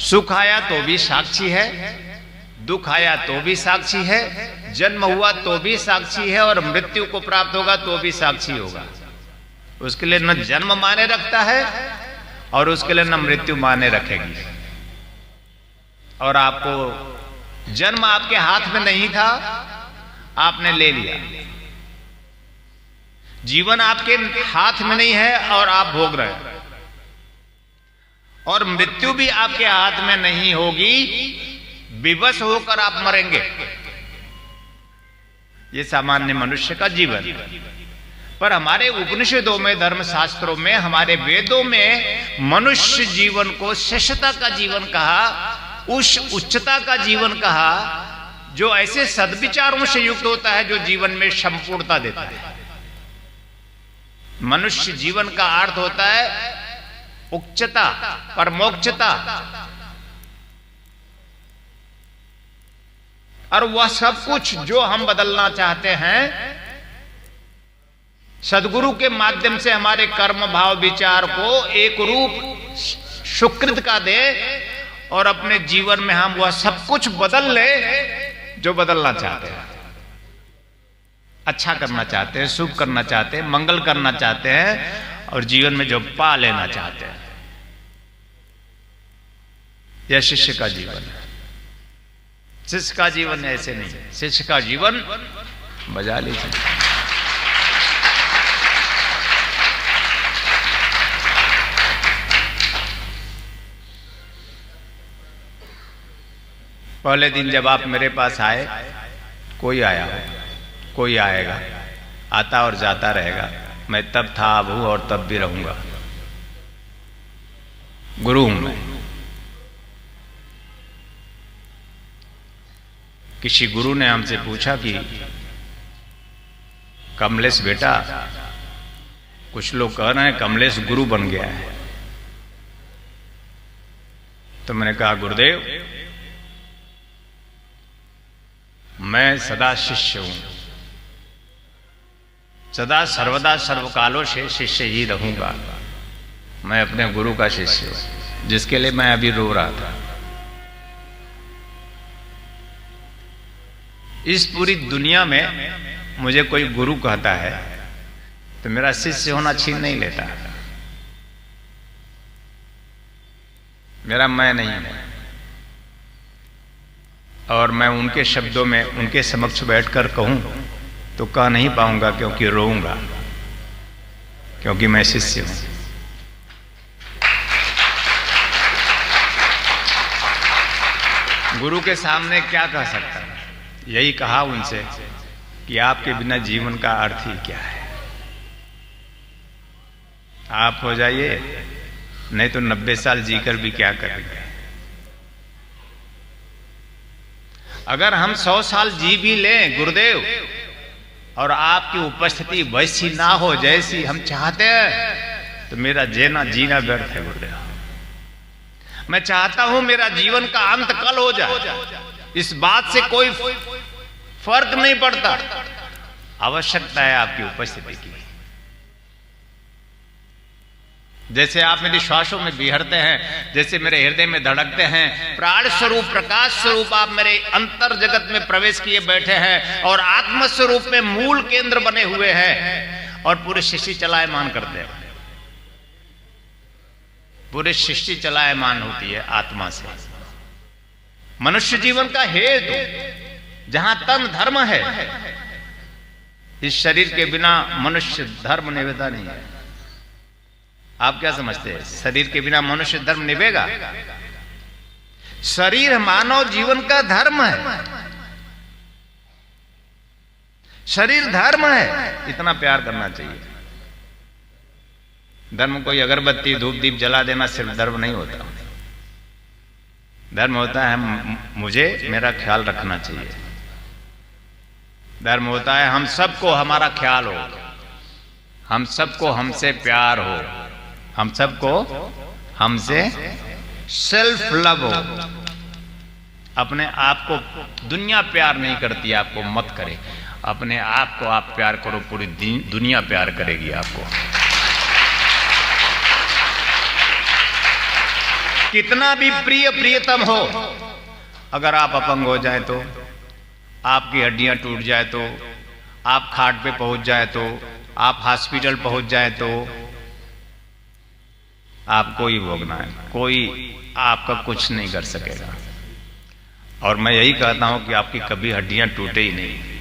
सुख आया तो भी साक्षी है, दुख आया तो भी साक्षी है, जन्म हुआ तो भी साक्षी है, और मृत्यु को प्राप्त होगा तो भी साक्षी होगा। उसके लिए न जन्म माने रखता है और उसके लिए न मृत्यु माने रखेगी। और आपको जन्म आपके हाथ में नहीं था, आपने ले लिया। जीवन आपके हाथ में नहीं है और आप भोग रहे हैं। और मृत्यु भी आपके हाथ में नहीं होगी, विवश होकर आप मरेंगे। ये सामान्य मनुष्य का जीवन। पर हमारे उपनिषदों में, धर्मशास्त्रों में, हमारे वेदों में मनुष्य जीवन को श्रेष्ठता का जीवन कहा, उस उच्चता का जीवन कहा जो ऐसे सद्विचारों से युक्त होता है जो जीवन में संपूर्णता देता है। मनुष्य जीवन का अर्थ होता है उच्चता, परमोच्चता, और वह सब कुछ जो हम बदलना चाहते हैं सदगुरु के माध्यम से हमारे कर्म भाव विचार को एक रूप सुकृत का दे और अपने जीवन में हम वह सब कुछ बदल ले जो बदलना चाहते हैं। अच्छा करना चाहते हैं, शुभ करना चाहते हैं, मंगल करना चाहते हैं, और जीवन में जो पा लेना चाहते हैं। यह शिष्य का जीवन है। शिष्य का जीवन ऐसे नहीं है। शिष्य का जीवन बजा लीजिए। पहले दिन जब आप मेरे पास आए, कोई आया हो, कोई आएगा, आता और जाता रहेगा। मैं तब था, अब हूं और तब भी रहूंगा। गुरु हूं मैं। किसी गुरु ने हमसे पूछा कि कमलेश बेटा, कुछ लोग कह रहे हैं कमलेश गुरु बन गया है। तो मैंने कहा गुरुदेव, मैं सदा शिष्य हूं, सदा सर्वदा सर्वकालों से शिष्य ही रहूंगा। मैं अपने गुरु का शिष्य हूं, जिसके लिए मैं अभी रो रहा था। इस पूरी दुनिया में मुझे कोई गुरु कहता है तो मेरा शिष्य होना छीन नहीं लेता। मेरा मैं नहीं है, और मैं उनके शब्दों में उनके समक्ष बैठकर कहूं तो कह नहीं पाऊंगा, क्योंकि रोऊंगा, क्योंकि मैं शिष्य हूं। गुरु के सामने क्या कह सकता हूं? यही कहा उनसे कि आपके बिना जीवन का अर्थ ही क्या है। आप हो जाइए, नहीं तो 90 साल जीकर भी क्या करेंगे। अगर हम 100 साल जी भी लें गुरुदेव, और आपकी उपस्थिति वैसी ना हो जैसी हम चाहते हैं, तो मेरा जीना व्यर्थ है गुरुदेव। मैं चाहता हूं मेरा जीवन का अंत कल हो जाए, इस बात से कोई फर्क नहीं पड़ता। आवश्यकता है आपकी उपस्थिति की। जैसे आप मेरी श्वासों में बिहरते हैं, जैसे मेरे हृदय में धड़कते हैं, प्राण स्वरूप, प्रकाश स्वरूप आप मेरे अंतर जगत में प्रवेश किए बैठे हैं, और आत्म स्वरूप में मूल केंद्र बने हुए हैं, और पूरे सृष्टि चलायमान करते हैं। पूरे सृष्टि चलायमान होती है आत्मा से। मनुष्य जीवन का हेतु जहां तन धर्म है, इस शरीर के बिना मनुष्य धर्म निभता नहीं है। आप क्या समझते हैं, शरीर के बिना मनुष्य धर्म निभेगा? शरीर मानव जीवन का धर्म है। शरीर धर्म है, इतना प्यार करना चाहिए। धर्म कोई अगरबत्ती धूप दीप जला देना सिर्फ धर्म नहीं होता। धर्म होता है मुझे मेरा ख्याल रखना चाहिए। धर्म होता है हम सबको हमारा ख्याल हो, हम सबको हमसे प्यार हो, हम सबको हमसे सेल्फ लव हो। अपने आप को दुनिया प्यार नहीं करती, आपको मत करे। अपने आप को आप प्यार करो, पूरी दुनिया प्यार करेगी आपको। कितना भी प्रिय प्रियतम हो, अगर आप अपंग हो जाए तो, आपकी हड्डियां टूट जाए तो, आप खाट पे पहुंच जाए तो, आप हॉस्पिटल पहुंच जाए तो आपको ही भोगना है, कोई आपका कुछ नहीं कर सकेगा। और मैं यही कहता हूं कि आपकी कभी हड्डियां टूटे ही नहीं।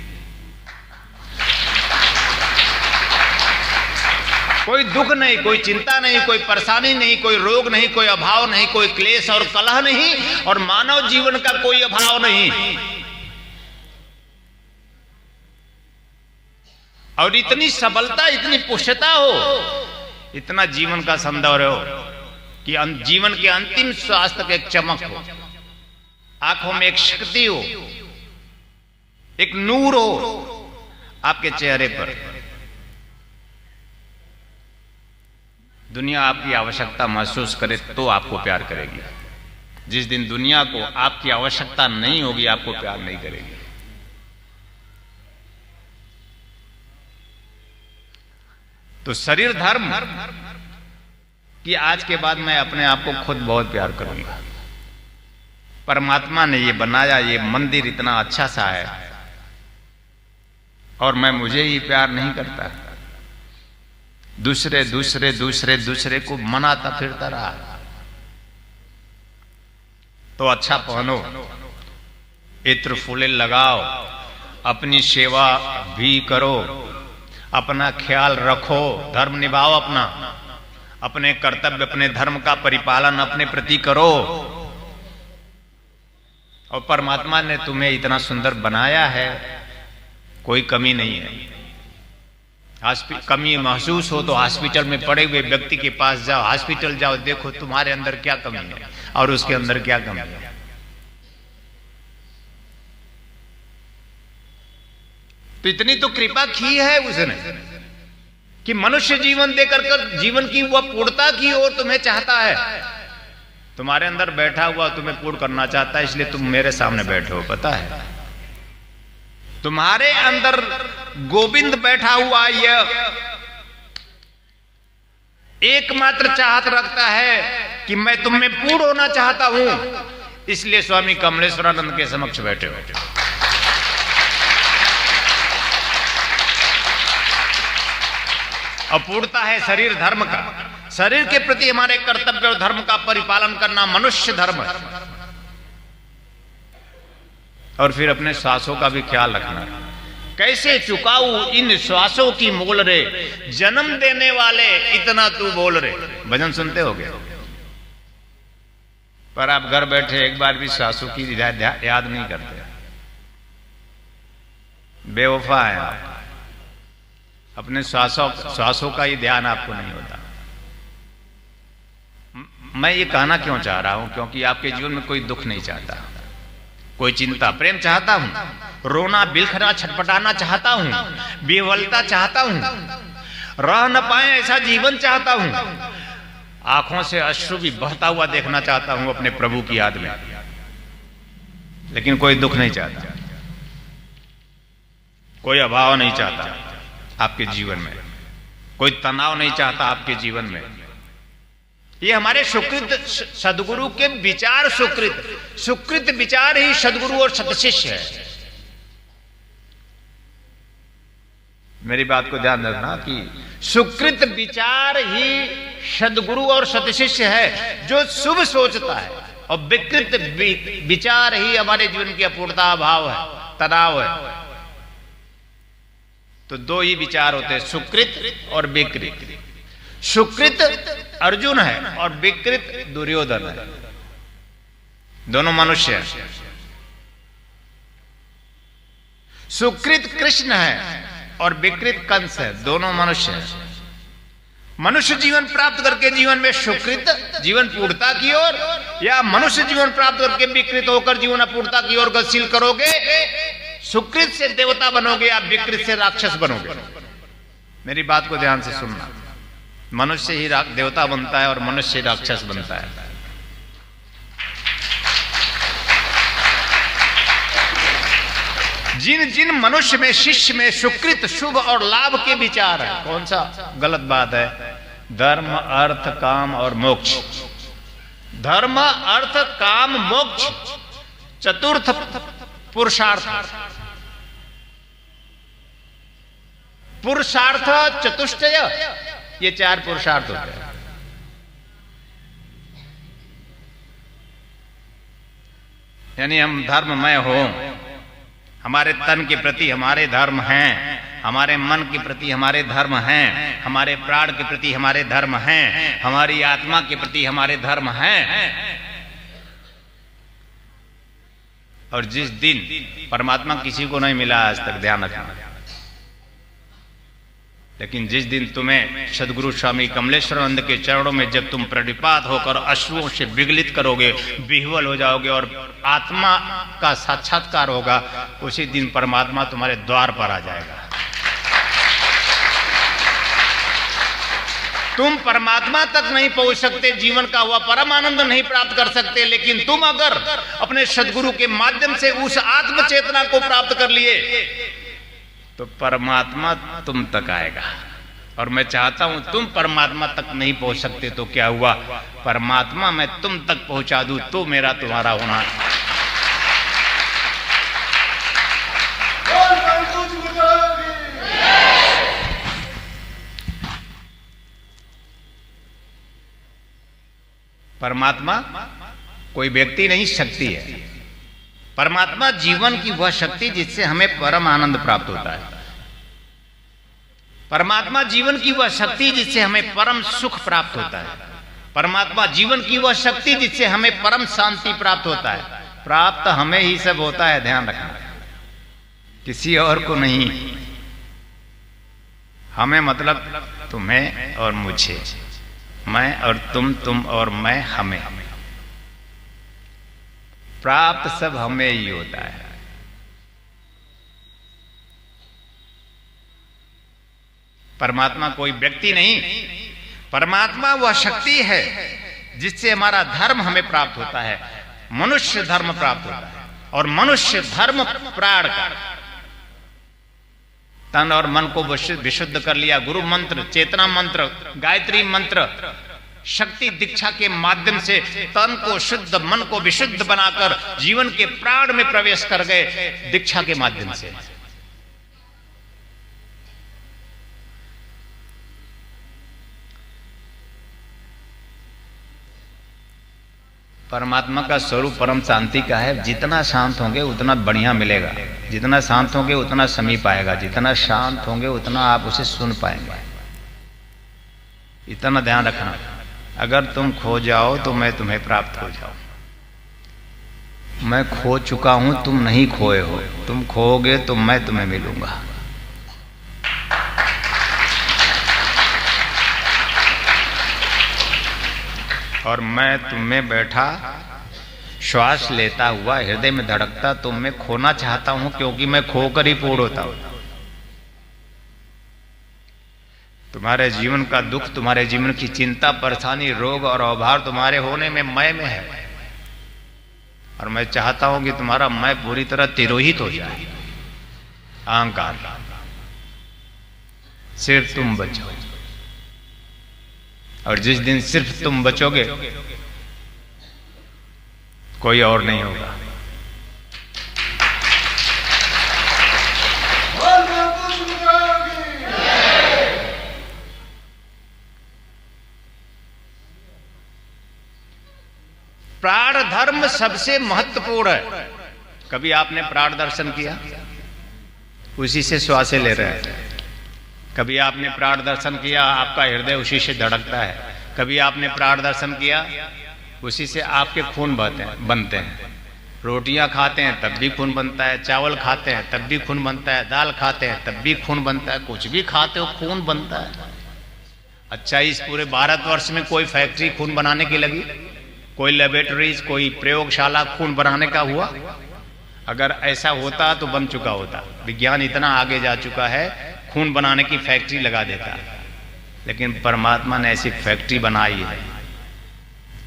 कोई दुख नहीं, कोई चिंता नहीं, कोई परेशानी नहीं, कोई रोग नहीं, कोई अभाव नहीं, कोई क्लेश और कलह नहीं, और मानव जीवन का कोई अभाव नहीं। और इतनी सबलता, इतनी पुष्टता हो, इतना जीवन का सौंदर्य हो कि जीवन के अंतिम श्वास तक एक चमक हो, आंखों में एक शक्ति हो, एक नूर हो आपके चेहरे पर। दुनिया आपकी आवश्यकता महसूस करे तो आपको प्यार करेगी। जिस दिन दुनिया को आपकी आवश्यकता नहीं होगी, आपको प्यार नहीं करेगी। तो शरीर धर्म कि आज के बाद मैं अपने आप को खुद बहुत प्यार करूंगा। परमात्मा ने ये बनाया, ये मंदिर इतना अच्छा सा है, और मैं मुझे ही प्यार नहीं करता, दूसरे दूसरे दूसरे दूसरे को मनाता फिरता रहा। तो अच्छा पहनो, इत्र फूले लगाओ, अपनी सेवा भी करो, अपना ख्याल रखो, धर्म निभाओ अपना, अपने कर्तव्य, अपने धर्म का परिपालन अपने प्रति करो। और परमात्मा ने तुम्हें इतना सुंदर बनाया है, कोई कमी नहीं है। कमी महसूस हो तो हॉस्पिटल में पड़े हुए व्यक्ति के पास जाओ, हॉस्पिटल जाओ, देखो तुम्हारे अंदर क्या कमी है और उसके अंदर क्या कमी है। तो इतनी तो कृपा की है उसने कि मनुष्य जीवन देकर कर जीवन की वह पूर्णता की ओर तुम्हें चाहता है। तुम्हारे अंदर बैठा हुआ तुम्हें पूर्ण करना चाहता है, इसलिए तुम मेरे सामने बैठे हो। पता है तुम्हारे अंदर गोविंद बैठा हुआ यह एकमात्र चाहत रखता है कि मैं तुम में पूर्ण होना चाहता हूं, इसलिए स्वामी कमलेश्वरानंद के समक्ष बैठे हो। अपूर्णता है शरीर धर्म का, शरीर के प्रति हमारे कर्तव्य और धर्म का परिपालन करना मनुष्य धर्म है। और फिर अपने श्वासों का भी ख्याल रखना। कैसे चुकाऊं इन श्वासों की मोल रे, जन्म देने वाले इतना तू बोल रे। भजन सुनते होगे, पर आप घर बैठे एक बार भी श्वासों की याद नहीं करते। बेवफा है आप, अपने श्वासों का ही ध्यान आपको नहीं होता। मैं ये कहना क्यों चाह रहा हूं, क्योंकि आपके जीवन में कोई दुख नहीं चाहता, कोई चिंता, प्रेम चाहता हूं, रोना बिलखना छटपटाना चाहता हूं, बेवलता चाहता हूं, रह न पाए ऐसा जीवन चाहता हूं, आंखों से अश्रु भी बहता हुआ देखना चाहता हूं अपने प्रभु की याद में। लेकिन कोई दुख नहीं चाहता, कोई अभाव नहीं चाहता आपके जीवन में, कोई तनाव नहीं चाहता आपके जीवन में। ये हमारे सुकृत सदगुरु के विचार, सुकृत विचार ही सदगुरु और सतशिष्य है। मेरी बात को ध्यान रखना कि सुकृत विचार ही सदगुरु और सतशिष्य है, जो शुभ सोचता है, और विकृत विचार ही हमारे जीवन की अपूर्णता, अभाव है, तनाव है। तो दो ही विचार होते हैं, सुकृत और विकृत। सुकृत अर्जुन है और विकृत दुर्योधन है, दोनों मनुष्य हैं। सुकृत कृष्ण है और विकृत कंस है, दोनों मनुष्य हैं। मनुष्य जीवन प्राप्त करके जीवन में सुकृत जीवन पूर्णता की ओर, या मनुष्य जीवन प्राप्त करके विकृत होकर जीवन अपूर्णता की ओर गतिशील करोगे। सुकृत से देवता बनोगे या विकृत से राक्षस बनोगे। मेरी बात को ध्यान से सुनना, मनुष्य ही देवता बनता है और मनुष्य राक्षस बनता है। जिन जिन मनुष्य में, शिष्य में सुकृत, शुभ और लाभ के विचार है, कौन सा गलत बात है, धर्म, अर्थ, काम और मोक्ष, धर्म अर्थ काम मोक्ष चतुर्थ पुरुषार्थ। पुरुषार्थ चतुष्टय, ये 4 पुरुषार्थ होते हैं। यानी हम धर्ममय हो, हमारे तन के प्रति हमारे धर्म हैं, हमारे मन के प्रति हमारे धर्म हैं, हमारे प्राण के प्रति हमारे धर्म हैं, हमारी आत्मा के प्रति हमारे धर्म हैं। और जिस दिन परमात्मा किसी को नहीं मिला आज तक, ध्यान रखना, लेकिन जिस दिन तुम्हें सदगुरु स्वामी कमलेश्वरानंद के चरणों में जब तुम प्रणिपात होकर अश्रुओं से विगलित करोगे, विह्वल हो जाओगे और आत्मा का साक्षात्कार होगा, उसी दिन परमात्मा तुम्हारे द्वार पर आ जाएगा। तुम परमात्मा तक नहीं पहुंच सकते, जीवन का हुआ परम आनंद नहीं प्राप्त कर सकते, लेकिन तुम अगर अपने सदगुरु के माध्यम से उस आत्म चेतना को प्राप्त कर लिए तो परमात्मा तुम तक आएगा। और मैं चाहता हूं तुम परमात्मा तक नहीं पहुंच सकते तो क्या हुआ, परमात्मा मैं तुम तक पहुंचा दूं तो मेरा तुम्हारा होना। परमात्मा कोई व्यक्ति नहीं, शक्ति है। परमात्मा जीवन की वह शक्ति जिससे हमें परम आनंद प्राप्त होता है। परमात्मा जीवन की वह शक्ति जिससे हमें परम सुख प्राप्त होता है। परमात्मा जीवन की वह शक्ति जिससे हमें परम शांति प्राप्त होता है। प्राप्त हमें ही सब होता है, ध्यान रखना, किसी और को नहीं। हमें मतलब तुम्हें और मुझे, मैं और तुम और मैं, हमें। प्राप्त सब हमें ही होता है। परमात्मा कोई व्यक्ति नहीं, परमात्मा वह शक्ति है जिससे हमारा धर्म हमें प्राप्त होता है, मनुष्य धर्म प्राप्त होता है। और मनुष्य धर्म प्राण का, तन और मन को विशुद्ध कर लिया। गुरु मंत्र, चेतना मंत्र, गायत्री मंत्र, शक्ति दीक्षा के माध्यम से तन को शुद्ध, मन को विशुद्ध बनाकर जीवन के प्राण में प्रवेश कर गए दीक्षा के माध्यम से। परमात्मा का स्वरूप परम शांति का है। जितना शांत होंगे उतना बढ़िया मिलेगा, जितना शांत होंगे उतना समीप आएगा, जितना शांत होंगे उतना आप उसे सुन पाएंगे। इतना ध्यान रखना, अगर तुम खो जाओ तो मैं तुम्हें प्राप्त हो जाऊं। मैं खो चुका हूं, तुम नहीं खोए हो। तुम खोओगे तो मैं तुम्हें मिलूंगा। और मैं तुम में बैठा, श्वास लेता हुआ, हृदय में धड़कता तुम में खोना चाहता हूं, क्योंकि मैं खोकर ही पूर्ण होता हूं। तुम्हारे जीवन का दुख, तुम्हारे जीवन की चिंता, परेशानी, रोग और अभाव तुम्हारे होने में मैं में है। और मैं चाहता हूं कि तुम्हारा मैं पूरी तरह तिरोहित हो जाए। अहंकार, सिर्फ तुम बचो। और जिस दिन सिर्फ तुम बचोगे कोई और नहीं होगा। प्राण धर्म सबसे महत्वपूर्ण है। कभी आपने प्राण दर्शन किया? उसी से श्वासें ले रहे हैं। कभी आपने प्राण दर्शन किया? आपका हृदय उसी से धड़कता है। कभी आपने प्राण दर्शन किया? उसी से आपके खून बनते हैं। रोटियां खाते हैं तब भी खून बनता है, चावल खाते हैं तब भी खून बनता है, दाल खाते हैं तब भी खून बनता है, कुछ भी खाते हो खून बनता है। अच्छा, इस पूरे भारतवर्ष में कोई फैक्ट्री खून बनाने की लगी? कोई लेबोरेटरीज, कोई प्रयोगशाला खून बनाने का हुआ? अगर ऐसा होता तो बन चुका होता। विज्ञान इतना आगे जा चुका है, खून बनाने की फैक्ट्री लगा देता। लेकिन परमात्मा ने ऐसी फैक्ट्री बनाई है।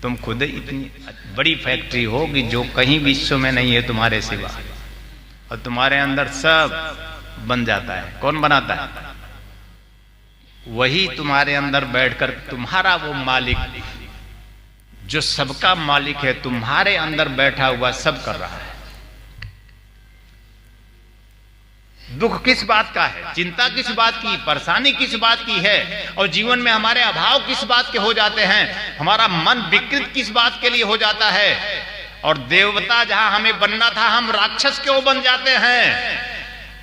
तुम खुद इतनी बड़ी फैक्ट्री हो कि जो कहीं विश्व में नहीं है तुम्हारे सिवा, और तुम्हारे अंदर सब बन जाता है। कौन बनाता है? वही तुम्हारे अंदर बैठकर तुम्हारा वो मालिक जो सबका मालिक है, तुम्हारे अंदर बैठा हुआ सब कर रहा है। दुख किस बात का है, चिंता किस बात की, परेशानी किस बात की है, और जीवन में हमारे अभाव किस बात के हो जाते हैं, हमारा मन विकृत किस बात के लिए हो जाता है, और देवता जहां हमें बनना था हम राक्षस क्यों बन जाते हैं?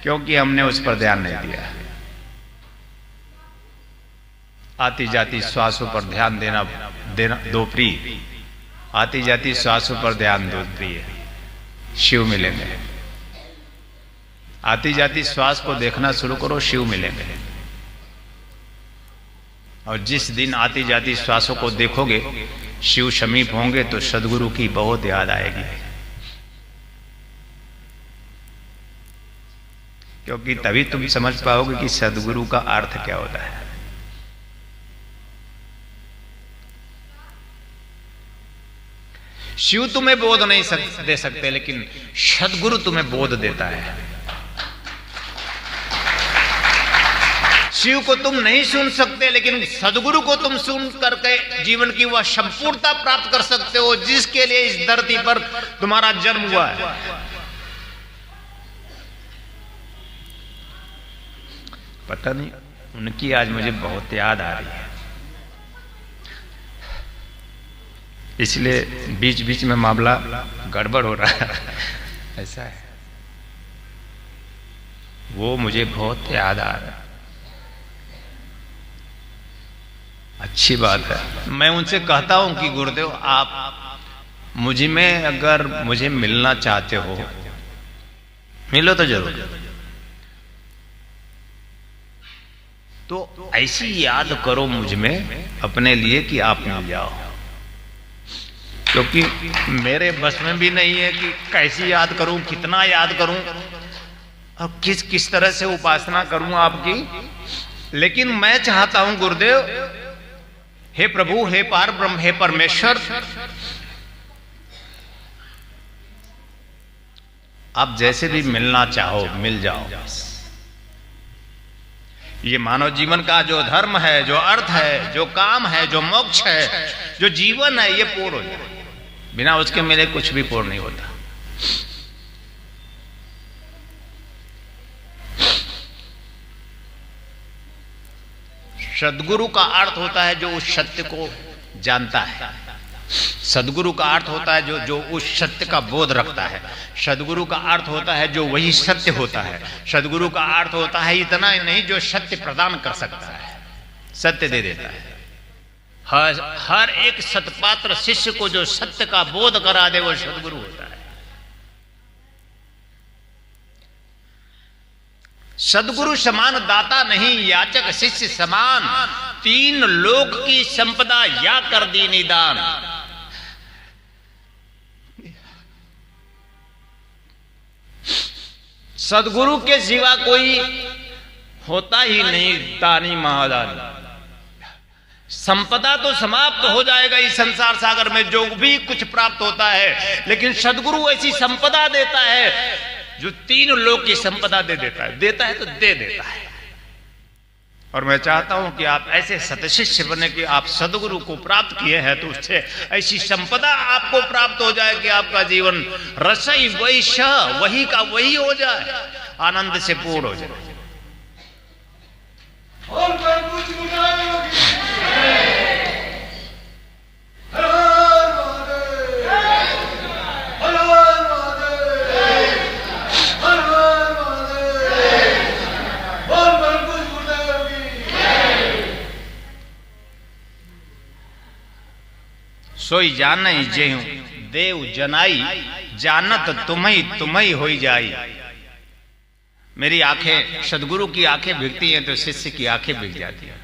क्योंकि हमने उस पर ध्यान नहीं दिया। आती जाती श्वासों पर ध्यान देना दो प्रिय, आती जाती श्वासों पर ध्यान दो प्रिय, शिव मिलेंगे। आती जाती श्वास को देखना शुरू करो, शिव मिलेंगे। और जिस दिन आती जाती श्वासों को देखोगे, शिव समीप होंगे, तो सदगुरु की बहुत याद आएगी। क्योंकि तभी तुम समझ पाओगे कि सदगुरु का अर्थ क्या होता है। शिव तुम्हें बोध नहीं दे सकते, लेकिन सदगुरु तुम्हें बोध देता है। शिव को तुम नहीं सुन सकते, लेकिन सदगुरु को तुम सुन करके जीवन की वह संपूर्णता प्राप्त कर सकते हो, जिसके लिए इस धरती पर तुम्हारा जन्म हुआ है। पता नहीं, उनकी आज मुझे बहुत याद आ रही है, इसलिए बीच बीच में मामला गड़बड़ हो रहा है। ऐसा है, वो मुझे बहुत याद आ रहा है। अच्छी बात है। मैं उनसे कहता हूं कि गुरुदेव, आप मुझे में अगर मुझे मिलना चाहते हो, मिलो तो जरूर, तो ऐसी याद करो मुझ में अपने लिए कि आप मिल जाओ। क्योंकि मेरे बस में भी नहीं है कि कैसी याद करूं, कितना याद करूं, और किस किस तरह से उपासना करूं आपकी। लेकिन मैं चाहता हूं गुरुदेव, हे प्रभु, हे पार ब्रह्म, हे परमेश्वर, आप जैसे भी मिलना चाहो मिल जाओ। ये मानव जीवन का जो धर्म है, जो अर्थ है, जो काम है, जो मोक्ष है, जो जीवन है, ये पूर्ण हो जाए। बिना उसके मेरे कुछ भी पूर्ण नहीं होता। सदगुरु का अर्थ होता है जो उस सत्य को जानता है। सदगुरु का अर्थ होता है जो उस सत्य का बोध रखता है। सदगुरु का अर्थ होता है जो वही सत्य होता है। सदगुरु का अर्थ होता है इतना ही नहीं, जो सत्य प्रदान कर सकता है, सत्य दे देता है। हर एक सतपात्र शिष्य को जो सत्य का बोध करा दे, वो सदगुरु होता है। सदगुरु समान दाता नहीं, याचक शिष्य समान, तीन लोक की संपदा या कर दी निदान। सदगुरु के सिवा कोई होता ही नहीं दानी महादानी। संपदा तो समाप्त हो जाएगा इस संसार सागर में, जो भी कुछ प्राप्त होता है, लेकिन सदगुरु ऐसी संपदा देता है जो तीन लोक की संपदा दे देता है। देता है तो दे देता है। और मैं चाहता हूं कि आप ऐसे सतशिष्य बने कि आप सदगुरु को प्राप्त किए हैं, तो उससे ऐसी संपदा आपको प्राप्त हो जाए कि आपका जीवन रसई वैश्य वही का वही हो जाए, आनंद से पूर्ण हो जाए। सोई जानई जेहू देव जनाई, जानत तुम्ही होई जाई। मेरी आंखें, सदगुरु की आंखें भिगती हैं तो शिष्य की आंखें भिग जाती हैं।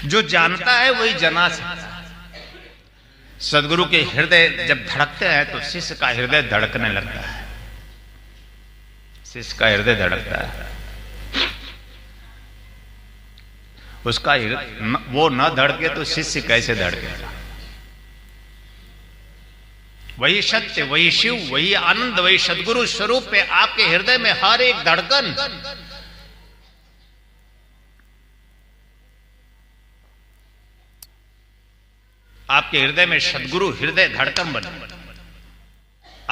जो जानता है वही जना सकता है। सदगुरु के हृदय जब धड़कते हैं तो शिष्य का हृदय धड़कने लगता है। शिष्य का हृदय धड़कता है, उसका वो न धड़के तो शिष्य कैसे धड़केगा। वही सत्य, वही शिव, वही आनंद, वही सदगुरु स्वरूप पे आपके हृदय में हर एक धड़कन आपके हृदय में सद्गुरु हृदय धड़कन बने,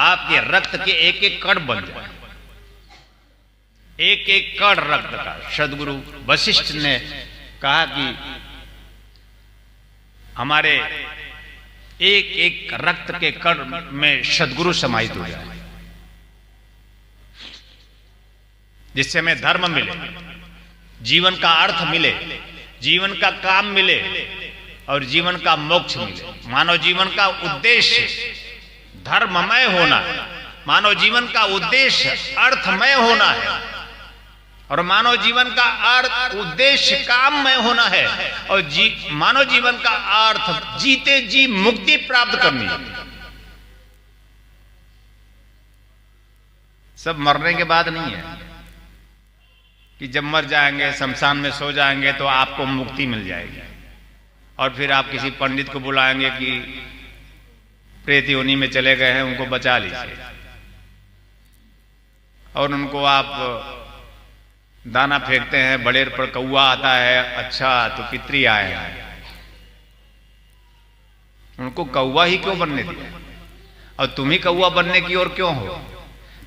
आपके रक्त के एक एक कण बन जाए, एक एक कण रक्त का। सद्गुरु वशिष्ठ ने कहा कि हमारे एक एक रक्त के कण में सद्गुरु समाहित हो जाए, जिससे हमें धर्म मिले, जीवन का अर्थ मिले, जीवन का काम मिले और जीवन का मोक्ष मिले। मानव जीवन का उद्देश्य धर्ममय होना है, मानव जीवन का उद्देश्य अर्थमय होना है और मानव जीवन का अर्थ उद्देश्य काममय होना है और मानव जीवन का अर्थ जीते जी मुक्ति प्राप्त करनी है। सब मरने के बाद नहीं है कि जब मर जाएंगे शमशान में सो जाएंगे तो आपको मुक्ति मिल जाएगी और फिर आप किसी पंडित को बुलाएंगे कि प्रेत योनि में चले गए हैं, उनको बचा लीजिए, और उनको आप दाना फेंकते हैं, बड़ेर पर कौवा आता है, अच्छा तो पितरी आए हैं, उनको कौवा ही क्यों बनने दिया और तुम ही कौवा बनने की ओर क्यों हो?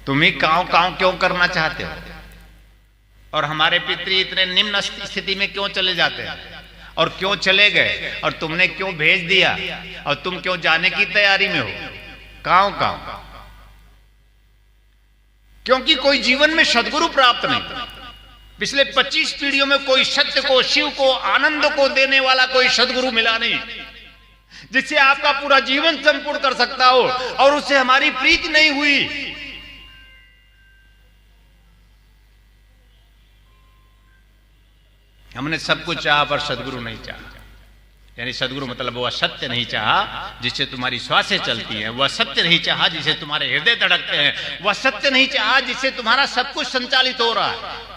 तुम ही कांव कांव क्यों करना चाहते हो? और हमारे पितरी इतने निम्न स्थिति में क्यों चले जाते हैं और क्यों चले गए और तुमने क्यों भेज दिया और तुम क्यों जाने की तैयारी में हो? कांव कांव, क्योंकि कोई जीवन में सद्गुरु प्राप्त नहीं। पिछले 25 पीढ़ियों में कोई सत्य को, शिव को, आनंद को देने वाला कोई सद्गुरु मिला नहीं जिससे आपका पूरा जीवन संपूर्ण कर सकता हो, और उससे हमारी प्रीति नहीं हुई। हमने सब कुछ चाहा पर सद्गुरु नहीं चाहा, यानी सद्गुरु मतलब वह सत्य नहीं चाहा जिससे तुम्हारी श्वासें चलती हैं, वह सत्य नहीं चाहा जिससे तुम्हारे हृदय धड़कते हैं, वह सत्य नहीं चाहा जिससे तुम्हारा सब कुछ संचालित हो रहा है।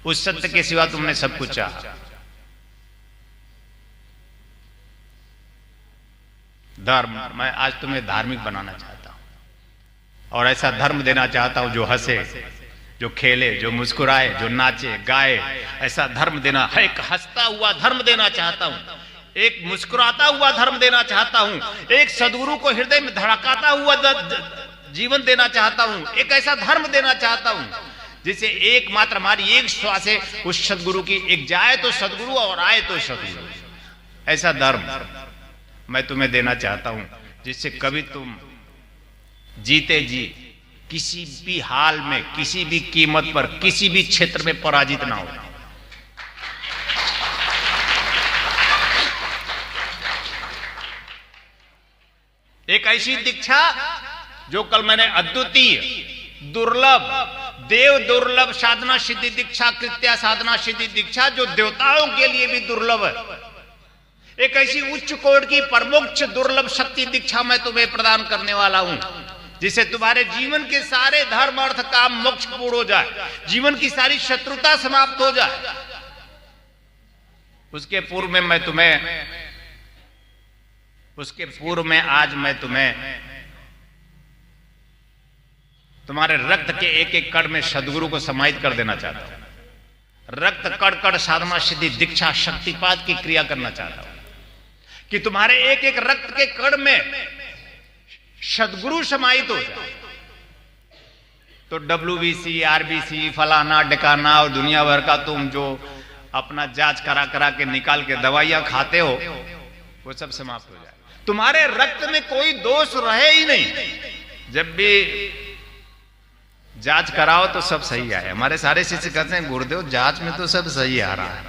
उस सत्य के सिवा तुमने सब कुछ चाहा। धर्म, मैं आज तुम्हें धार्मिक बनाना चाहता हूं और ऐसा धर्म देना चाहता हूं जो हंसे, जो खेले, जो मुस्कुराए, जो नाचे गाए, ऐसा धर्म देना है। एक हंसता हुआ धर्म देना चाहता हूं, एक मुस्कुराता हुआ धर्म देना चाहता हूं, एक सद्गुरु को हृदय में धड़काता हुआ जीवन देना चाहता हूं, एक ऐसा धर्म देना चाहता हूं जिसे एकमात्र हमारी एक श्वास है उस सद्गुरु की, एक जाए तो सद्गुरु और आए तो सद्गुरु। ऐसा धर्म मैं तुम्हें देना चाहता हूं जिससे कभी तुम जीते जी किसी भी हाल में, किसी भी कीमत पर, किसी भी क्षेत्र में पराजित ना हो। एक ऐसी दीक्षा जो कल मैंने अद्वितीय, दुर्लभ, देव दुर्लभ साधना सिद्धि दीक्षा, कृत्या साधना सिद्धि दीक्षा जो देवताओं के लिए भी दुर्लभ है, एक ऐसी उच्च कोड की परमोच्च दुर्लभ शक्ति दीक्षा मैं तुम्हें प्रदान करने वाला हूं जिससे तुम्हारे जीवन के सारे धर्म अर्थ काम मोक्ष पूर्ण हो जाए, जीवन की सारी शत्रुता समाप्त हो जाए। उसके पूर्व में आज मैं तुम्हें तुम्हारे रक्त के एक एक कण में सद्गुरु को समाहित कर देना चाहता हूं। रक्त कण कण साधना सिद्धि दीक्षा शक्तिपात की क्रिया करना चाहता हूं कि तुम्हारे एक एक रक्त के कण में सद्गुरु समाहित हो जाए। तो WBC, RBC, फलाना ढिकाना और दुनिया भर का तुम जो अपना जांच करा करा के निकाल के दवाइयां खाते हो वो सब समाप्त हो जाए। तुम्हारे रक्त में कोई दोष रहे ही नहीं। जब भी जांच कराओ तो सब सही आए। हमारे सारे शिष्य कहते हैं गुरुदेव जांच में तो सब सही आ रहा है,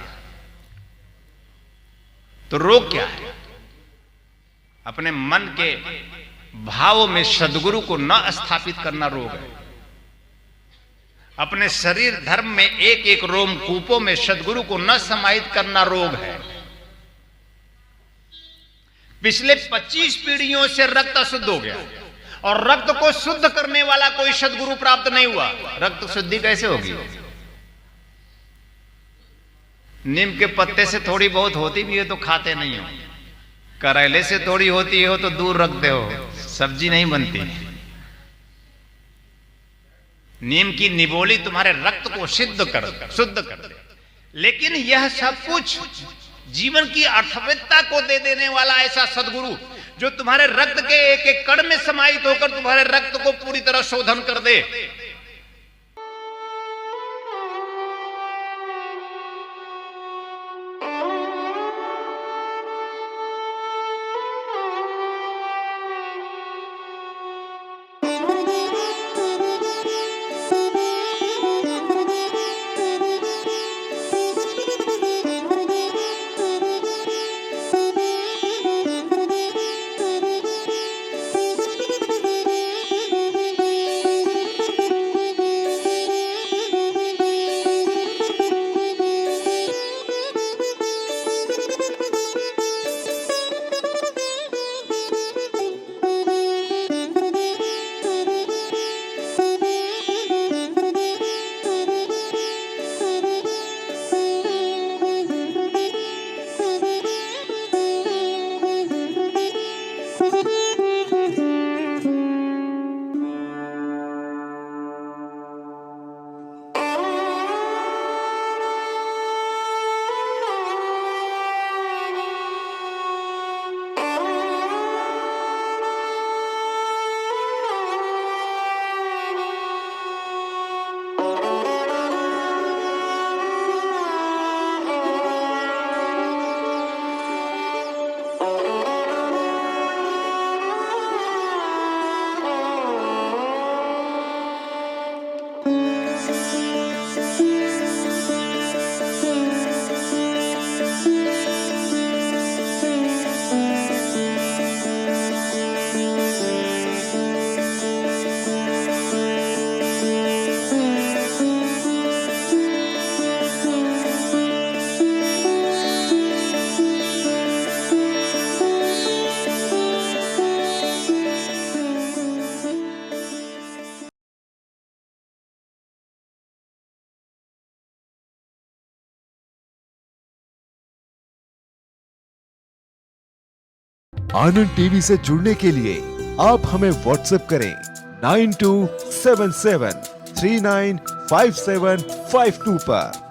तो रोग क्या है? अपने मन के भाव में सद्गुरु को न स्थापित करना रोग है। अपने शरीर धर्म में एक एक रोम कूपों में सद्गुरु को न समाहित करना रोग है। पिछले 25 पीढ़ियों से रक्त अशुद्ध हो गया और रक्त को शुद्ध करने वाला कोई सद्गुरु प्राप्त नहीं हुआ। रक्त शुद्धि कैसे होगी? नीम के पत्ते से थोड़ी बहुत होती भी है तो खाते नहीं हो, करेले से थोड़ी होती हो तो दूर रखते हो, सब्जी नहीं बनती। नीम की निबोली तुम्हारे रक्त को शुद्ध कर दे। लेकिन यह सब कुछ जीवन की अर्थवत्ता को दे देने वाला ऐसा सदगुरु जो तुम्हारे रक्त के एक एक कण में समाहित होकर तुम्हारे रक्त को पूरी तरह शोधन कर दे। आनंद टीवी से जुड़ने के लिए आप हमें व्हाट्सएप करें 9277395752 पर।